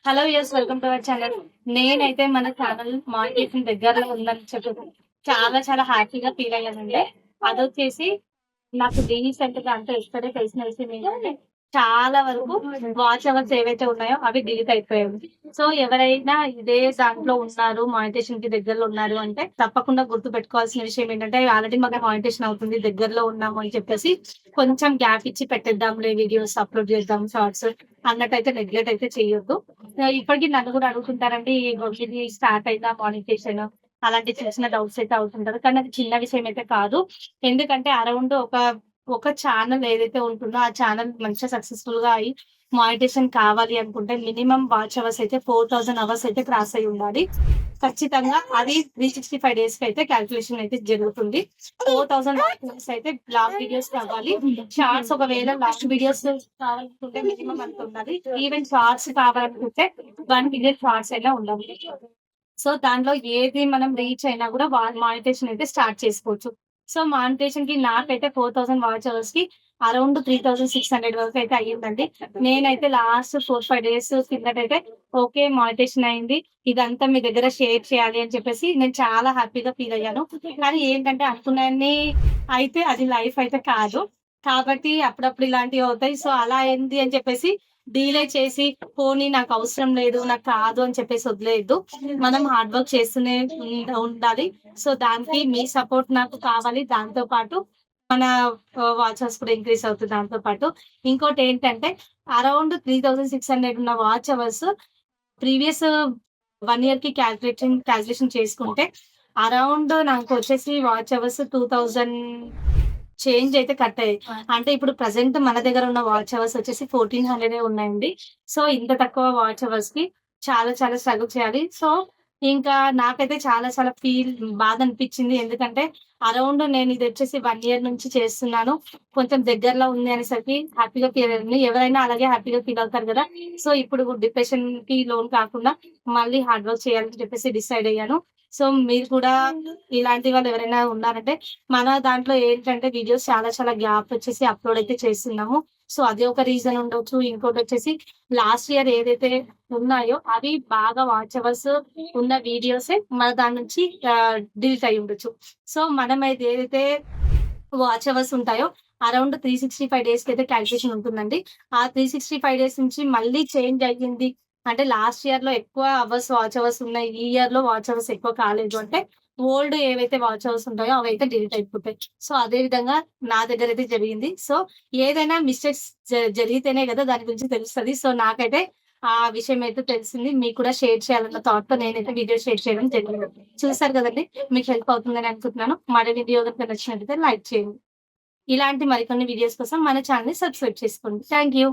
Hello yes welcome to our channel. నేనైతే మన channel monetization దగ్గరలో ఉందని చెప్పి చాలా హ్యాపీగా ఫీల్ అయ్యానండి. అదొచ్చేసి నాకు రీసెంట్‌గా అంటే ఎస్టర్‌డే తెలిసిన విషయం ఏంటంటే, చాలా వరకు వాచ్ అవర్స్ ఏవైతే ఉన్నాయో అవి డిలీట్ అయిపోయాయి. సో, ఎవరైనా ఇదే దాంట్లో ఉన్నారు, మానిటైజేషన్‌కి దగ్గరలో ఉన్నారు అంటే తప్పకుండా గుర్తుపెట్టుకోవాల్సిన విషయం ఏంటంటే, ఆల్రెడీ మాకు మానిటైజేషన్ అవుతుంది, దగ్గరలో ఉన్నాము అని చెప్పేసి కొంచెం గ్యాప్ ఇచ్చి పెట్టేద్దాంలే, వీడియోస్ అప్‌లోడ్ చేద్దాం షార్ట్స్ అన్నట్టయితే నెగ్లెక్ట్ అయితే చేయొద్దు. ఇప్పటికి నన్ను కూడా అడుగుతుంటారండి, ఇది స్టార్ట్ అయిందా మానిటైజేషన్? అలాంటి చిన్న చిన్న డౌట్స్ అయితే అవుతుంటారు. కానీ అది చిన్న విషయం అయితే కాదు. ఎందుకంటే అరౌండ్ ఒక ఛానల్ ఏదైతే ఉంటుందో ఆ ఛానల్ మంచిగా సక్సెస్‌ఫుల్‌గా అయ్యి మానిటైజేషన్ కావాలి అనుకుంటే మినిమమ్ వాచ్ అవర్స్ అయితే 4000 అవర్స్ అయితే క్రాస్ అయ్యి ఉండాలి. ఖచ్చితంగా అది 365 డేస్‌కి అయితే కాలిక్యులేషన్ అయితే జరుగుతుంది. 4000 వాచ్ అవర్స్ అయితే లాంగ్ వీడియోస్ కావాలి. షార్ట్స్ ఒకవేళ లాంగ్ వీడియోస్ కావాలనుకుంటే మినిమమ్ అంత ఉండాలి. ఈవెన్ షార్ట్స్ కావాలనుకుంటే 1 మిలియన్ షార్ట్స్ అయినా ఉండాలి. సో, దాంట్లో ఏది మనం రీచ్ అయినా గూడా మానిటైజేషన్ అయితే స్టార్ట్ చేసుకోవచ్చు. సో, మానిటైజేషన్‌కి నాకైతే 4000 వాచ్ అవర్స్‌కి అరౌండ్ 3600 వరకు అయితే అయ్యిందండి. నేనైతే లాస్ట్ 4, 5 డేస్ కిందటైతే ఓకే. మానిటైజేషన్ అయింది. ఇదంతా మీ దగ్గర షేర్ చేయాలి అని చెప్పేసి నేను చాలా హ్యాపీగా ఫీల్ అయ్యాను. కానీ ఏంటంటే అనుకున్నన్ని అయితే అది లైఫ్ అయితే కాదు. కాబట్టి అప్పుడప్పుడు ఇలాంటివి అవుతాయి. సో, అలా అయింది అని చెప్పేసి డీలే చేసి పోనీ నాకవసరం లేదు, నాకు కాదు అని చెప్పేసి వదిలేయద్దు. మనం హార్డ్ వర్క్ చేస్తూనే ఉండాలి. సో, దానికి మీ సపోర్ట్ నాకు కావాలి. దాంతో పాటు మన వాచ్ అవర్స్ కూడా ఇంక్రీజ్ అవుతుంది దాంతో పాటు. ఇంకోటేంటంటే అరౌండ్ 3600 ఉన్న వాచ్ అవర్స్ ప్రీవియస్ 1 ఇయర్‌కి క్యాలిక్యులేషన్ చేసుకుంటే అరౌండ్ నాకొచ్చేసి వాచ్ అవర్స్ 2000 చేంజ్ అయితే కట్టయ్యాయి. అంటే ఇప్పుడు ప్రెజెంట్ మన దగ్గర ఉన్న వాచ్ అవర్స్ వచ్చేసి 1400 ఉన్నాయండి. సో, ఇంత తక్కువ వాచ్ అవర్స్‌కి చాలా స్ట్రగుల్ చేయాలి. సో, ఇంకా నాకైతే చాలా బాధనిపిచ్చింది. ఎందుకంటే అరౌండ్ నేను ఇదొచ్చేసి 1 ఇయర్ నుంచి చేస్తున్నాను. కొంచెం దగ్గరలో ఉంది అనేసరికి హ్యాపీగా ఫీల్ అయ్యాను. ఎవరైనా అలాగే హ్యాపీగా ఫీల్ అవుతారు గదా! సో, ఇప్పుడు డిప్రెషన్‌కి లోన్ కాకుండా మళ్ళీ హార్డ్ వర్క్ చేయాలని చెప్పేసి డిసైడ్ అయ్యాను. సో, మీరు కూడా ఇలాంటి వాళ్ళు ఎవరైనా ఉన్నారంటే మన దాంట్లో ఏంటంటే వీడియోస్ చాలా గ్యాప్ వచ్చేసి అప్‌లోడ్ అయితే చేస్తున్నాము. సో, అది ఒక రీజన్ ఉండొచ్చు. ఇంకోటొచ్చేసి లాస్ట్ ఇయర్ ఏదైతే ఉన్నాయో అవి బాగా వాచ్ అవర్స్ ఉన్న వీడియోసే మన దాని నుంచి డిలీట్ అయ్యి ఉండొచ్చు. సో, మనమైతే ఏదైతే వాచ్ అవర్స్ ఉంటాయో అరౌండ్ 365 డేస్‌కైతే కాలిక్యులేషన్ ఉంటుందండి. ఆ 365 డేస్ నుంచి మళ్ళీ చేంజ్ అయ్యింది. అంటే లాస్ట్ ఇయర్‌లో ఎక్కువ వాచ్ అవర్స్ ఉన్నాయి. ఈ ఇయర్‌లో వాచ్ అవర్స్ ఎక్కువ కాలేదు అంటే ఓల్డ్ ఏవైతే వాచ్ అవర్స్ ఉంటాయో అవైతే డిలీట్ అయిపోతాయి. సో, అదే విధంగా నా దగ్గరైతే జరిగింది. సో, ఏదైనా మిస్టేక్స్ జరిగితేనే గదా దాని గురించి తెలుస్తది. సో, నాకైతే ఆ విషయం అయితే తెలిసింది. మీకు కూడా షేర్ చేయాలన్న థాట్‌తో నేనైతే వీడియో షేర్ చేయడం జరిగింది. చూసారు గదండీ! మీకు హెల్ప్ అవుతుందని అనుకుంటున్నాను. మరో వీడియో గనుక నచ్చినట్లయితే లైక్ చేయండి. ఇలాంటి మరికొన్ని వీడియోస్ కోసం మన ఛానెల్‌ని సబ్స్క్రైబ్ చేసుకోండి. Thank you.